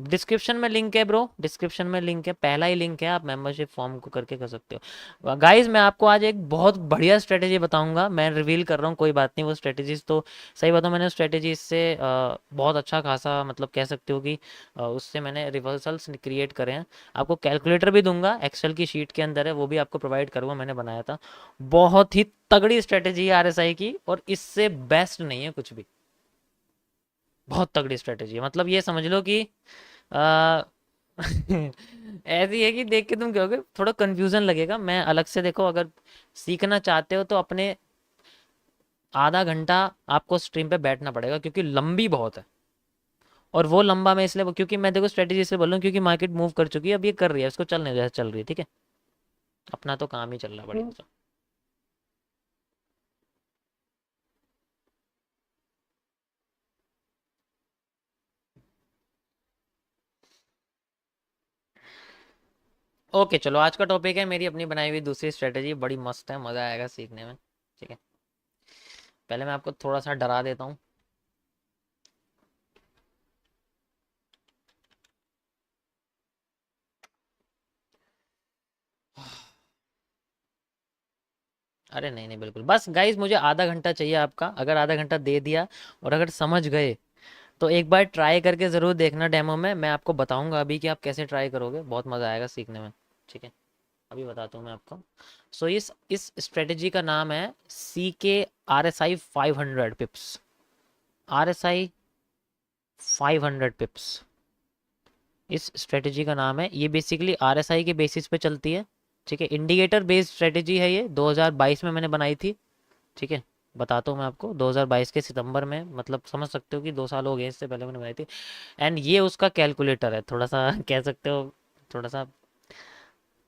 Description में link है bro, description में लिंक है, पहला ही लिंक है, आप मेंबरशिप फॉर्म को करके कर सकते हो। गाइस मैं आपको आज एक बहुत बढ़िया स्ट्रेटेजी बताऊंगा, मैं रिवील कर रहा हूँ, कोई बात नहीं, वो स्ट्रेटेजीज तो सही बताऊँ मैंने स्ट्रेटेजीज से बहुत अच्छा खासा मतलब कह सकते हो कि उससे मैंने रिवर्सल्स क्रिएट करे हैं। आपको कैलकुलेटर भी दूंगा, एक्सेल की शीट के अंदर है, वो भी आपको प्रोवाइड करूँगा, मैंने बनाया था। बहुत ही तगड़ी स्ट्रेटेजी है आरएसआई की, और इससे बेस्ट नहीं है कुछ भी, बहुत तगड़ी स्ट्रेटेजी है। मतलब ये समझ लो कि आ, ऐसी है कि देख के तुम कहोगे, थोड़ा कंफ्यूजन लगेगा। मैं अलग से देखो, अगर सीखना चाहते हो तो अपने आधा घंटा आपको स्ट्रीम पे बैठना पड़ेगा, क्योंकि लंबी बहुत है। और वो लंबा मैं इसलिए क्योंकि मैं देखो स्ट्रेटेजी से बोल रहा हूँ, क्योंकि मार्केट मूव कर चुकी है, अब ये कर रही है, इसको चलने जैसे चल रही है, ठीक है। अपना तो काम ही चल रहा है बढ़िया सा। ओके चलो, आज का टॉपिक है मेरी अपनी बनाई हुई दूसरी स्ट्रेटेजी, बड़ी मस्त है, मजा आएगा सीखने में, ठीक है। पहले मैं आपको थोड़ा सा डरा देता हूँ। अरे नहीं नहीं, बिल्कुल, बस गाइज मुझे आधा घंटा चाहिए आपका, अगर आधा घंटा दे दिया और अगर समझ गए तो एक बार ट्राई करके ज़रूर देखना डेमो में, मैं आपको बताऊंगा अभी कि आप कैसे ट्राई करोगे, बहुत मज़ा आएगा सीखने में, ठीक है। अभी बताता हूँ मैं आपको। सो इस स्ट्रेटेजी का नाम है CK RSI 500 पिप्स, RSI 500 पिप्स, इस स्ट्रेटेजी का नाम है। ये बेसिकली RSI के बेसिस पे चलती है, ठीक है। इंडिकेटर बेस्ड स्ट्रेटेजी है ये, 2022 में मैंने बनाई थी, ठीक है। बताता हूँ मैं आपको, 2022 के सितंबर में, मतलब समझ सकते हो कि 2 साल हो गए, इससे पहले मैंने बनाई थी। एंड ये उसका कैलकुलेटर है, थोड़ा सा कह सकते हो, थोड़ा सा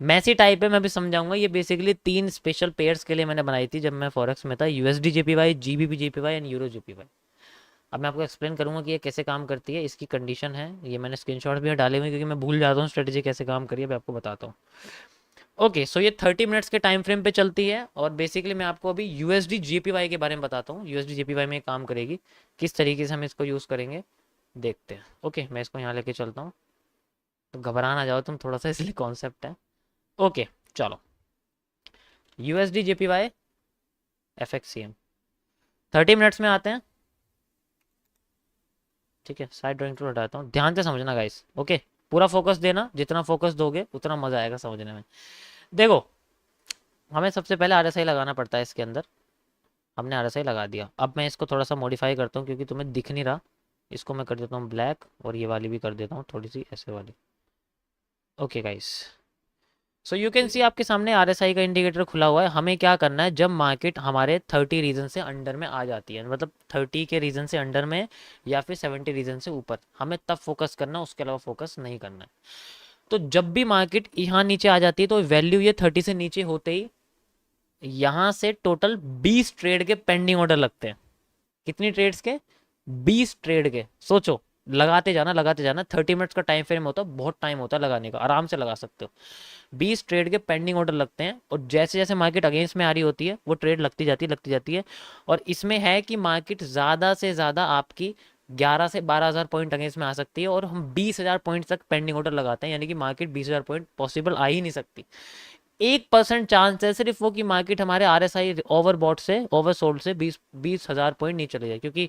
मैसी टाइप है, मैं भी समझाऊंगा। ये बेसिकली 3 स्पेशल पेयर्स के लिए मैंने बनाई थी जब मैं फॉरेक्स में था, USD JPY, GBP JPY and euro JPY। अब मैं आपको एक्सप्लेन करूंगा कि ये कैसे काम करती है, इसकी कंडीशन है, ये मैंने स्क्रीनशॉट भी डाले हुए हैं, क्योंकि मैं भूल जाता हूँ स्ट्रेटेजी कैसे काम करिए, मैं आपको बताता हूँ। ओके सो ये 30 मिनट्स के टाइम फ्रेम पे चलती है, और बेसिकली मैं आपको अभी USD JPY के बारे में बताता हूँ, USD JPY में काम करेगी, किस तरीके से हम इसको यूज़ करेंगे देखते हैं। ओके मैं इसको यहाँ लेके चलता हूँ, तो घबरा ना जाओ तुम थोड़ा सा, इसलिए कॉन्सेप्ट है। ओके चलो, USD JPY FXCM 30 मिनट्स में आते हैं, ठीक है। साइड ड्राइंग टूल हटाता हूँ, ध्यान से समझना गाइस, ओके। पूरा फोकस देना, जितना फोकस दोगे उतना मजा आएगा समझने में। देखो, हमें सबसे पहले RSI लगाना पड़ता है इसके अंदर, हमने RSI लगा दिया। अब मैं इसको थोड़ा सा मॉडिफाई करता हूँ, क्योंकि तुम्हें दिख नहीं रहा, इसको मैं कर देता हूँ ब्लैक, और ये वाली भी कर देता हूँ थोड़ी सी ऐसे वाली। Okay guys, so you can see आपके सामने RSI का इंडिकेटर खुला हुआ है। हमें क्या करना है, जब मार्केट हमारे 30 रीजन से अंडर में आ जाती है, मतलब 30 के रीजन से अंडर में, या फिर 70 रीजन से ऊपर, हमें तब फोकस करना, उसके अलावा फोकस नहीं करना है। तो जब भी मार्केट यहाँ नीचे आ जाती है, तो वैल्यू ये 30 से नीचे होते ही यहाँ से टोटल 20 ट्रेड के पेंडिंग ऑर्डर लगते हैं। कितनी ट्रेड्स के? 20 ट्रेड के। सोचो, लगाते जाना लगाते जाना, 30 मिनट्स का टाइम फ्रेम होता है, बहुत टाइम होता है लगाने का, आराम से लगा सकते हो। 20 ट्रेड के पेंडिंग ऑर्डर लगते हैं, और जैसे जैसे मार्केट अगेंस्ट में आ रही होती है, वो ट्रेड लगती जाती है। और इसमें है कि मार्केट ज़्यादा से ज़्यादा आपकी 11 से 12 हज़ार पॉइंट अगेंस्ट में आ सकती है, और हम 20 हज़ार पॉइंट तक पेंडिंग ऑर्डर लगाते हैं, यानी कि मार्केट 20 हज़ार पॉइंट पॉसिबल आ ही नहीं सकती। 1% चांस है सिर्फ वो कि मार्केट हमारे RSI ओवरबॉट से, ओवरसोल्ड से 20 हज़ार पॉइंट नहीं चले जाए, क्योंकि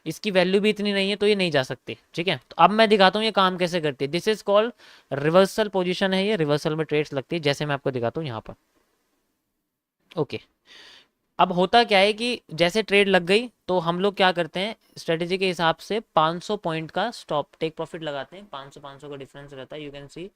इसकी वैल्यू भी इतनी नहीं है, तो ये नहीं जा सकती, ठीक है। तो अब मैं दिखाता हूँ ये काम कैसे करती है। This is called reversal position है, ये रिवर्सल में ट्रेड्स लगती है, जैसे मैं आपको दिखाता हूँ यहाँ पर। ओके, अब होता क्या है कि जैसे ट्रेड लग गई, तो हम लोग क्या करते हैं, स्ट्रेटेजी के हिसाब से 500 पॉइंट का स्टॉप टेक प्रॉफिट लगाते हैं। 500 500 का डिफरेंस रहता है, यू कैन सी।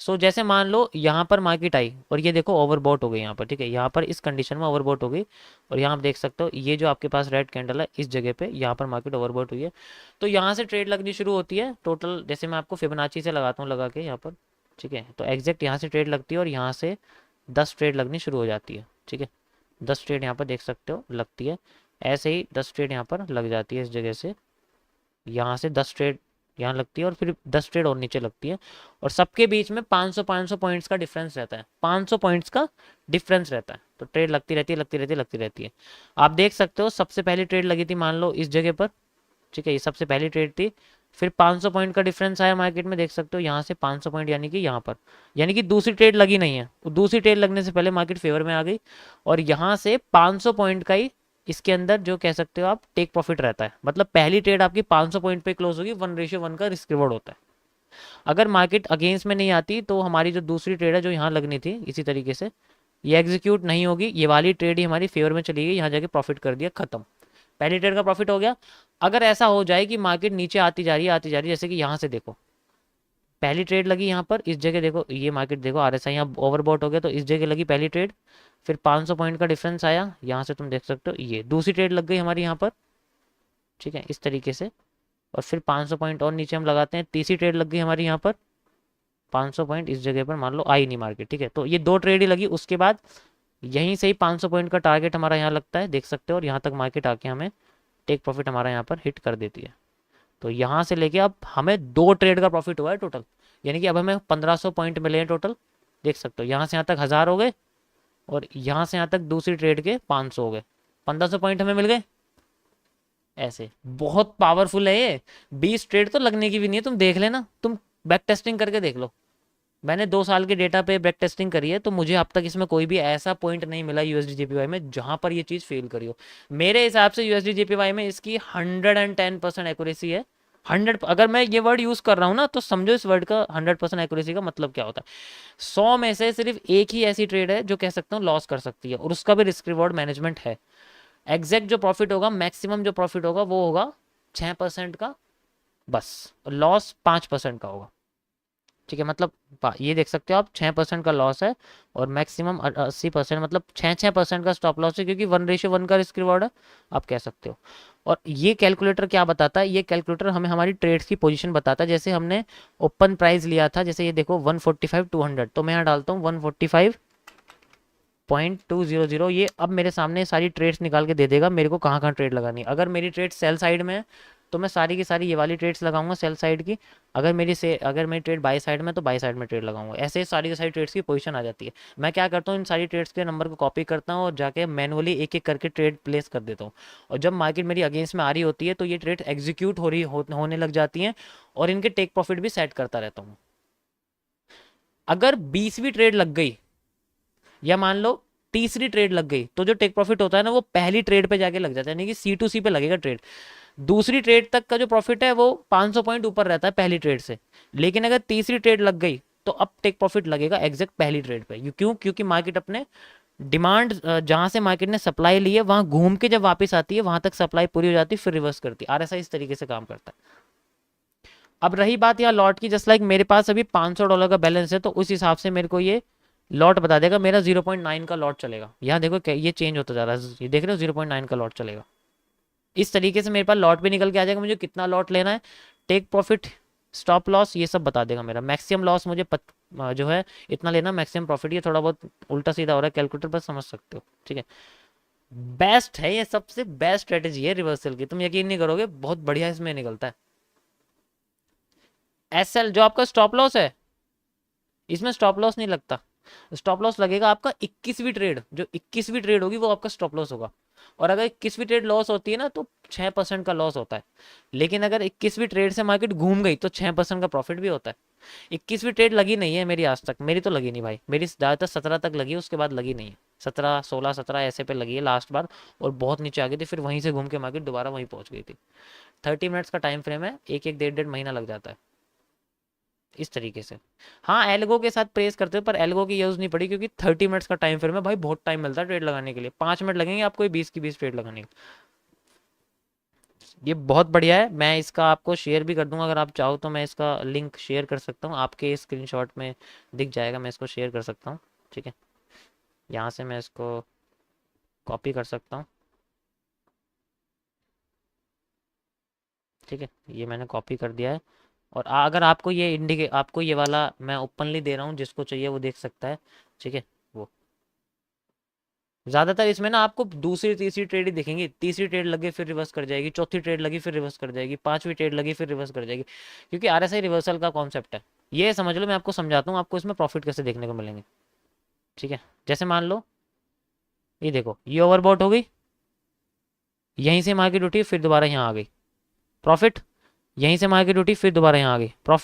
सो जैसे मान लो यहाँ पर मार्केट आई, और ये देखो ओवरबॉट हो गई यहाँ पर, ठीक है, यहाँ पर इस कंडीशन में ओवरबॉट हो गई, और यहाँ आप देख सकते हो ये जो आपके पास रेड कैंडल है, इस जगह पे यहाँ पर मार्केट ओवरबॉट हुई है। तो यहाँ से ट्रेड लगनी शुरू होती है टोटल, जैसे मैं आपको फिबोनाची से लगाता हूँ, लगा के यहाँ पर, ठीक है। तो एग्जैक्ट यहाँ से ट्रेड लगती है, और यहाँ से 10 ट्रेड लगनी शुरू हो जाती है, ठीक है। 10 ट्रेड यहाँ पर देख सकते हो लगती है, ऐसे ही 10 ट्रेड यहाँ पर लग जाती है इस जगह से, यहाँ से 10 ट्रेड यहाँ लगती है, और फिर 10 ट्रेड और नीचे लगती है, और सबके बीच में 500 पॉइंट्स का डिफरेंस रहता है, 500 पॉइंट्स का डिफरेंस रहता है। तो ट्रेड लगती रहती है, लगती रहती है, लगती रहती है। आप देख सकते हो सबसे पहली ट्रेड लगी थी मान लो इस जगह पर, ठीक है, ये सबसे पहली ट्रेड थी। फिर 500 पॉइंट का डिफरेंस आया मार्केट में, देख सकते हो यहाँ से 500 पॉइंट, यानी कि यहाँ पर, यानी कि दूसरी ट्रेड लगी नहीं है, दूसरी ट्रेड लगने से पहले मार्केट फेवर में आ गई, और यहाँ से 500 पॉइंट का ही इसके अंदर जो कह सकते हो आप टेक प्रॉफिट रहता है। मतलब पहली ट्रेड आपकी 500 पॉइंट पे क्लोज होगी, 1:1 का रिस्क रिवॉर्ड होता है। अगर मार्केट अगेंस्ट में नहीं आती तो हमारी जो दूसरी ट्रेड है जो यहाँ लगनी थी इसी तरीके से, ये एग्जीक्यूट नहीं होगी, ये वाली ट्रेड ही हमारी फेवर में चली गई, यहाँ जाके प्रॉफिट कर दिया, खत्म, पहली ट्रेड का प्रॉफिट हो गया। अगर ऐसा हो जाए कि मार्केट नीचे आती जा रही है आती जा रही है, जैसे कि यहाँ से देखो पहली ट्रेड लगी यहाँ पर, इस जगह देखो, ये मार्केट देखो आरएसआई यहाँ ओवरबॉट हो गया, तो इस जगह लगी पहली ट्रेड, फिर 500 पॉइंट का डिफरेंस आया, यहाँ से तुम देख सकते हो ये दूसरी ट्रेड लग गई हमारी यहाँ पर, ठीक है, इस तरीके से, और फिर 500 पॉइंट और नीचे हम लगाते हैं, तीसरी ट्रेड लग गई हमारी यहाँ पर 500 पॉइंट इस जगह पर, मान लो आई नहीं मार्केट, ठीक है, तो ये दो ट्रेड ही लगी। उसके बाद यहीं से ही 500 पॉइंट का टारगेट हमारा यहाँ लगता है, देख सकते हो, और यहाँ तक मार्केट आके हमें टेक प्रॉफिट हमारा यहाँ पर हिट कर देती है। तो यहाँ से लेके अब हमें 2 ट्रेड का प्रॉफिट हुआ है टोटल, यानी कि अब हमें 1500 पॉइंट मिले हैं टोटल, देख सकते हो, यहाँ से यहाँ तक 1000 हो गए, और यहाँ से यहाँ तक दूसरी ट्रेड के 500 हो गए, 1500 पॉइंट हमें मिल गए। ऐसे बहुत पावरफुल है ये, 20 ट्रेड तो लगने की भी नहीं है, तुम देख लेना, तुम बैक टेस्टिंग करके देख लो। मैंने 2 साल के डेटा पे बैक टेस्टिंग करी है, तो मुझे अब तक इसमें कोई भी ऐसा पॉइंट नहीं मिला यूएसडी जेपीवाई में जहां पर ये चीज़ फेल करी हो। मेरे हिसाब से यूएसडी जेपीवाई में इसकी 110% एक्यूरेसी है। 100, अगर मैं ये वर्ड यूज़ कर रहा हूँ ना, तो समझो इस वर्ड का 100% एक्यूरेसी का मतलब क्या होता है। 100 में से सिर्फ एक ही ऐसी ट्रेड है जो कह सकता हूँ लॉस कर सकती है, और उसका भी रिस्क रिवॉर्ड मैनेजमेंट है। एग्जैक्ट जो प्रॉफिट होगा, मैक्सिमम जो प्रॉफिट होगा वो होगा 6% का बस, लॉस 5% का होगा, ठीक है, मतलब ये देख सकते हो आप 6% का लॉस है, और मैक्सिमम 80%, मतलब 6% का स्टॉप लॉस है, क्योंकि 1:1 का रिस्क रिवॉर्ड है, आप कह सकते हो। और ये कैलकुलेटर क्या बताता है, ये कैलकुलेटर हमें हमारी ट्रेड्स की पोजीशन बताता है। जैसे हमने ओपन प्राइस लिया था, जैसे ये देखो 145,200, तो मैं यहाँ डालता हूँ 145.200, ये अब मेरे सामने सारी ट्रेड्स निकाल के दे देगा मेरे को कहाँ कहाँ ट्रेड लगानी है। अगर मेरी ट्रेड सेल साइड में है तो मैं सारी की सारी ये वाली ट्रेड्स लगाऊंगा सेल साइड की, अगर मेरी ट्रेड बाई साइड में तो बाई साइड में ट्रेड लगाऊंगा। ऐसे सारी की सारी ट्रेड्स की पोजीशन आ जाती है। मैं क्या करता हूँ, इन सारी ट्रेड्स के नंबर को कॉपी करता हूँ और जाके मैनुअली एक एक करके ट्रेड प्लेस कर देता हूँ, और जब मार्केट मेरी अगेंस्ट में आ रही होती है तो ये ट्रेड एग्जीक्यूट होने लग जाती हैं, और इनके टेक प्रॉफिट भी सेट करता रहता हूँ। अगर 20वीं ट्रेड लग गई, या मान लो तीसरी ट्रेड लग गई, तो जो टेक प्रॉफिट होता है ना वो पहली ट्रेड पे जाके लग जाता है, यानी कि C2C पे लगेगा ट्रेड। दूसरी ट्रेड तक का जो प्रॉफिट है वो 500 पॉइंट ऊपर रहता है पहली ट्रेड से, लेकिन अगर तीसरी ट्रेड लग गई तो अब टेक प्रॉफिट लगेगा एग्जैक्ट पहली ट्रेड पे। क्यों? क्योंकि मार्केट अपने डिमांड, जहां से मार्केट ने सप्लाई ली है वहां घूम के जब वापस आती है वहां तक सप्लाई पूरी हो जाती है, फिर रिवर्स करती है। आरएसआई इस तरीके से काम करता है। अब रही बात यहाँ लॉट की, जस्ट लाइक मेरे पास अभी $500 का बैलेंस है, तो उस हिसाब से मेरे को ये लॉट बता देगा, मेरा 0.9 का लॉट चलेगा। यहाँ देखो ये चेंज होता जा रहा है, ये देख रहे हो 0.9 का लॉट चलेगा। इस तरीके से मेरे पास लॉट भी निकल के आ जाएगा, मुझे कितना लॉट लेना है, टेक प्रॉफिट, स्टॉप लॉस, ये सब बता देगा। मेरा मैक्सिमम लॉस मुझे जो है इतना लेना, मैक्सिमम प्रॉफिट, ये थोड़ा बहुत उल्टा सीधा हो रहा है कैलकुलेटर पर, समझ सकते हो, ठीक है। बेस्ट है ये, सबसे बेस्ट स्ट्रेटेजी है रिवर्सल की, तुम यकीन नहीं करोगे, बहुत बढ़िया इसमें निकलता है। एसएल जो आपका स्टॉप लॉस है, इसमें स्टॉप लॉस नहीं लगता, स्टॉप लॉस लगेगा आपका 21वीं ट्रेड, जो 21वीं ट्रेड होगी वो आपका स्टॉप लॉस होगा। और अगर 21वीं ट्रेड लॉस होती है ना तो 6% का लॉस होता है, लेकिन अगर 21वीं ट्रेड से मार्केट घूम गई तो 6% का प्रॉफिट भी होता है। 21वीं ट्रेड लगी नहीं है मेरी आज तक, मेरी तो लगी नहीं भाई, मेरी ज़्यादातर 17 तक लगी है, उसके बाद लगी नहीं है। 17, 16, 17 ऐसे पे लगी है लास्ट बार, और बहुत नीचे आ गई थी, फिर वहीं से घूम के मार्केट दोबारा वहीं पहुंच गई थी। 30 मिनट्स का टाइम फ्रेम है, एक एक 1.5 महीना लग जाता है इस तरीके से। हाँ एल्गो के साथ प्रेस करते हो, पर एल्गो की यूज़ नहीं पड़ी, क्योंकि 30 मिनट्स का टाइम फ्रेम है भाई, बहुत टाइम मिलता है ट्रेड लगाने के लिए, 5 मिनट लगेंगे आपको 20 की 20 ट्रेड लगाने के। ये बहुत बढ़िया है, मैं इसका आपको शेयर भी कर दूंगा, अगर आप चाहो तो मैं इसका लिंक शेयर कर सकता हूँ, आपके स्क्रीनशॉट में दिख जाएगा, मैं इसको शेयर कर सकता हूँ, ठीक है। यहाँ से मैं इसको कॉपी कर सकता हूँ, ठीक है, ये मैंने कॉपी कर दिया है। और अगर आपको ये आपको ये वाला मैं ओपनली दे रहा हूँ, जिसको चाहिए वो देख सकता है, ठीक है। वो ज़्यादातर इसमें ना आपको दूसरी तीसरी ट्रेड ही दिखेंगी, तीसरी ट्रेड लगे फिर रिवर्स कर जाएगी, चौथी ट्रेड लगी फिर रिवर्स कर जाएगी, पांचवी ट्रेड लगी फिर रिवर्स कर जाएगी, क्योंकि आरएसआई रिवर्सल का कॉन्सेप्ट है। ये समझ लो, मैं आपको समझाता हूँ आपको इसमें प्रॉफिट कैसे देखने को मिलेंगे, ठीक है। जैसे मान लो ये देखो, ये ओवरबॉट हो गई, यहीं से मार्केट उठी फिर दोबारा यहाँ आ गई, प्रॉफिट, यहीं से मार्केट उठी फिर दोबारा यहाँ आ गई प्रॉफिट।